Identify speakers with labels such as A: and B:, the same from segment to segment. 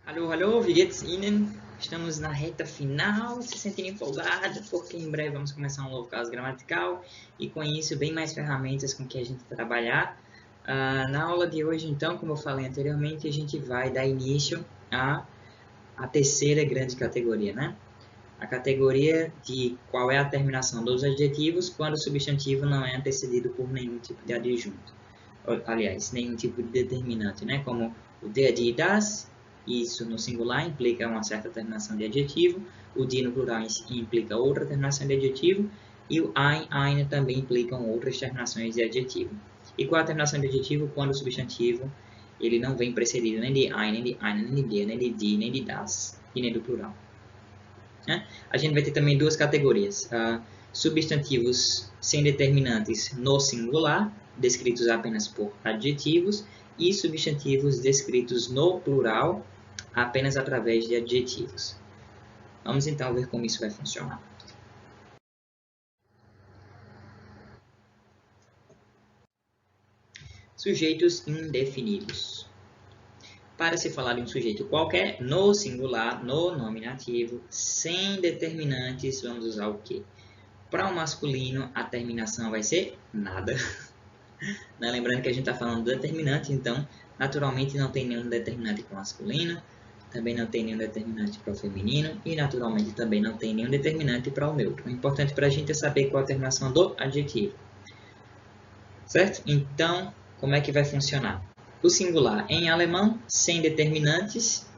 A: Hallo, hallo, wie geht's Ihnen? Estamos na reta final, se sentindo empolgado, porque em breve vamos começar um novo caso gramatical e com isso bem mais ferramentas com que a gente trabalhar. Na aula de hoje, então, como eu falei anteriormente, a gente vai dar início à terceira grande categoria, né? A categoria de qual é a terminação dos adjetivos quando o substantivo não é antecedido por nenhum tipo de adjunto. Aliás, nenhum tipo de determinante, né? Como o der, die, das, isso no singular implica uma certa terminação de adjetivo, o die no plural implica outra terminação de adjetivo, e o ein, eine também implicam outras terminações de adjetivo. E qual a terminação de adjetivo? Quando o substantivo ele não vem precedido nem de ein, nem de eine, nem de der, nem de die, nem de das, e nem do plural. A gente vai ter também duas categorias. Substantivos sem determinantes no singular, descritos apenas por adjetivos, e substantivos descritos no plural, apenas através de adjetivos. Vamos então ver como isso vai funcionar. Sujeitos indefinidos. Para se falar de um sujeito qualquer, no singular, no nominativo, sem determinantes, vamos usar o quê? Para o masculino, a terminação vai ser nada. Lembrando que a gente está falando do determinante, então, naturalmente não tem nenhum determinante para o masculino, também não tem nenhum determinante para o feminino e, naturalmente, também não tem nenhum determinante para o neutro. O importante para a gente é saber qual a terminação do adjetivo. Certo? Então, como é que vai funcionar? O singular em alemão, sem determinantes,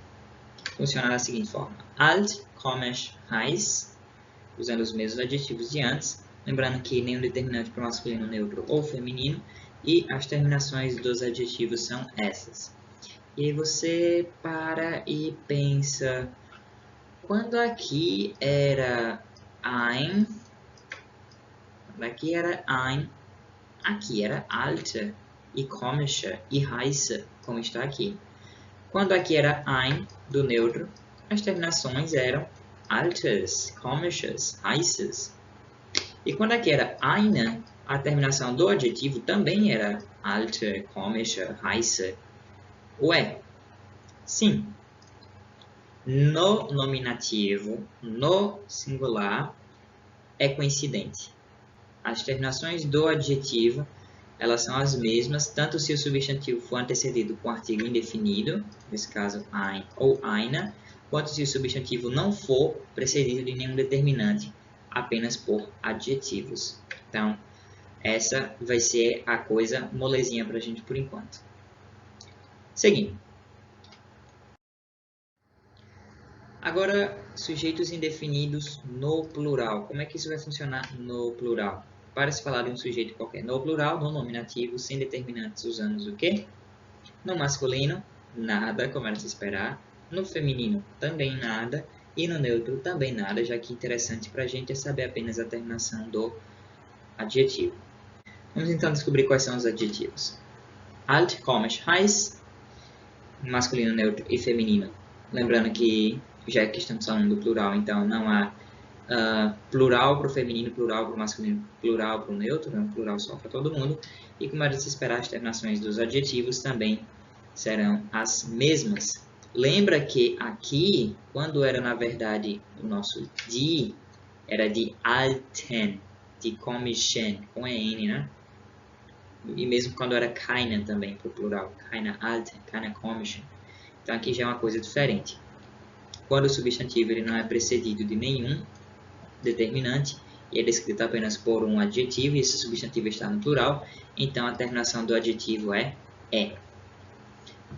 A: funciona da seguinte forma. Alt, komisch, heiß, usando os mesmos adjetivos de antes. Lembrando que nenhum determinante para o masculino, neutro ou feminino. E as terminações dos adjetivos são essas. E aí você para e pensa, quando aqui era ein, aqui era alte e komische e heiße, como está aqui. Quando aqui era ein, do neutro, as terminações eram altes, komisches, heißes. E quando aqui era eine, a terminação do adjetivo também era alte, komische, heiße. Ué, sim. No nominativo, no singular, é coincidente. As terminações do adjetivo, elas são as mesmas, tanto se o substantivo for antecedido com artigo indefinido, nesse caso ein ou eine, quanto se o substantivo não for precedido de nenhum determinante, apenas por adjetivos. Então, essa vai ser a coisa molezinha para a gente por enquanto. Seguindo. Agora, sujeitos indefinidos no plural. Como é que isso vai funcionar no plural? Para se falar de um sujeito qualquer no plural, no nominativo, sem determinantes, usamos o quê? No masculino, nada, como era de se esperar. No feminino, também nada. E no neutro, também nada, já que interessante para a gente é saber apenas a terminação do adjetivo. Vamos então descobrir quais são os adjetivos. Alt, komisch, heiß, masculino, neutro e feminino. Lembrando que já que estamos falando do plural, então não há plural para o feminino, plural para o masculino, plural para o neutro, é um plural só para todo mundo. E como era de se esperar, as terminações dos adjetivos também serão as mesmas. Lembra que aqui, quando era na verdade o nosso die, era de alten, de komischen, com EN, né? E mesmo quando era keine também, para o plural, keine alten, keine komischen. Então aqui já é uma coisa diferente. Quando o substantivo ele não é precedido de nenhum determinante e é descrito apenas por um adjetivo e esse substantivo está no plural, então a terminação do adjetivo é "é".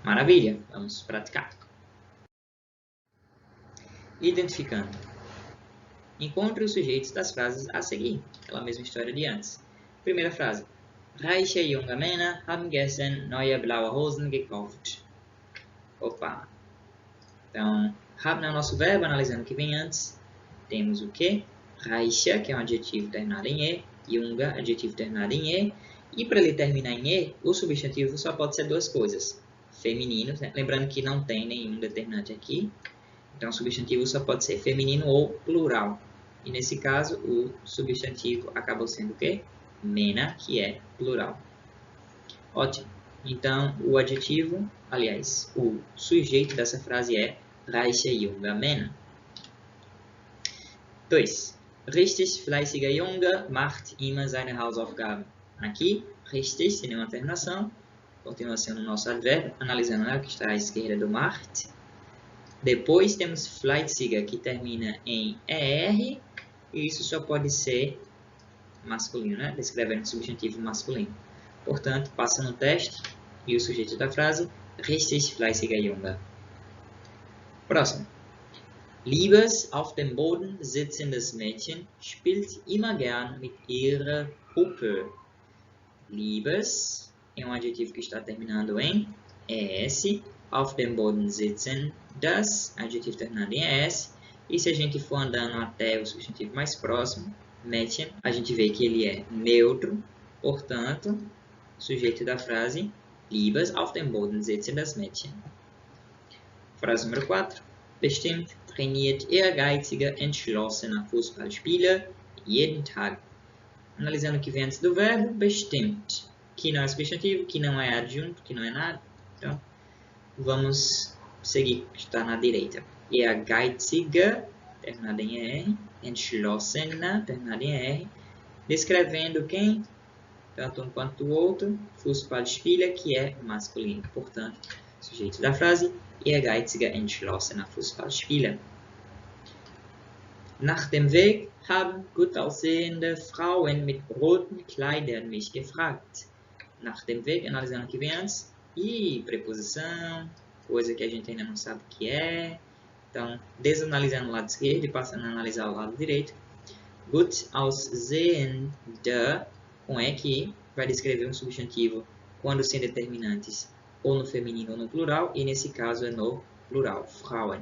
A: Maravilha, vamos praticar. Identificando. Encontre os sujeitos das frases a seguir, aquela mesma história de antes. Primeira frase. Reiche junge Männer haben gestern neue blaue Hosen gekauft. Opa! Então, haben é o nosso verbo, analisando o que vem antes. Temos o que? Reiche, que é um adjetivo terminado em E, junge, adjetivo terminado em E. E para ele terminar em E, o substantivo só pode ser duas coisas. Feminino, né? Lembrando que não tem nenhum determinante aqui. Então, o substantivo só pode ser feminino ou plural. E nesse caso, o substantivo acabou sendo o quê? Männer, que é plural. Ótimo. Então, o adjetivo, aliás, o sujeito dessa frase é reiche junger Männer. 2. Richtig fleißiger Junge macht immer seine Hausaufgaben. Aqui, richtig, sem nenhuma terminação, continua sendo o nosso advérbio, analisando, né, o que está à esquerda do macht. Depois temos fleißiger, que termina em ER, e isso só pode ser masculino, né? Descrevendo o substantivo masculino. Portanto, passa no teste e o sujeito da frase, richtig fleißiger Junge. Próximo. Liebes auf dem Boden sitzendes Mädchen spielt immer gern mit ihrer Puppe. Liebes é um adjetivo que está terminando em ES. Auf dem Boden sitzen, das, adjetivo terminado em ES. E se a gente for andando até o substantivo mais próximo, Mädchen, a gente vê que ele é neutro, portanto, sujeito da frase, Liebes auf dem Boden sitzen das Mädchen. Frase número 4. Bestimmt trainiert ehrgeiziger, entschlossener Fußballspieler jeden Tag. Analisando o que vem antes do verbo, bestimmt, que não é substantivo, que não é adjunto, que não é nada. Então, vamos seguir, que está na direita. Ehrgeiziger, terminado em ER, entschlossener, terminado em ER, descrevendo quem? Tanto um quanto o outro, Fußballspieler, que é masculino. Portanto, sujeito da frase, ehrgeiziger, entschlossener Fußballspieler. Nach dem Weg haben gut aussehende Frauen mit roten Kleidern mich gefragt. Nach dem Weg, analisando o que vem antes, e preposição, coisa que a gente ainda não sabe o que é. Então, desanalisando o lado esquerdo e passando a analisar o lado direito. Gut aussehende, com E que vai descrever um substantivo quando sem determinantes ou no feminino ou no plural, e nesse caso é no plural, Frauen.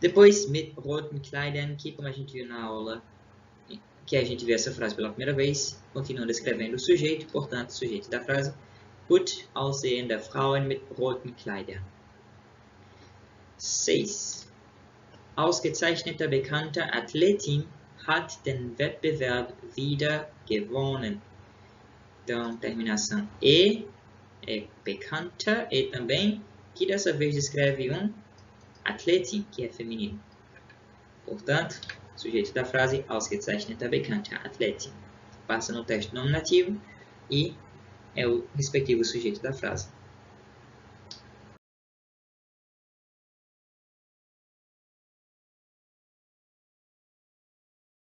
A: Depois, mit roten Kleidern, que como a gente viu na aula, que a gente viu essa frase pela primeira vez, continua descrevendo o sujeito, portanto, sujeito da frase, gut aussehende Frauen mit roten Kleidern. 6. Ausgezeichneter bekannter Athletin hat den Wettbewerb wieder gewonnen. Então, terminação E é bekannter, E também, que dessa vez descreve um Athletin, que é feminino. Portanto, sujeito da frase, ausgezeichneter bekannter Athletin. Passa no teste nominativo e é o respectivo sujeito da frase.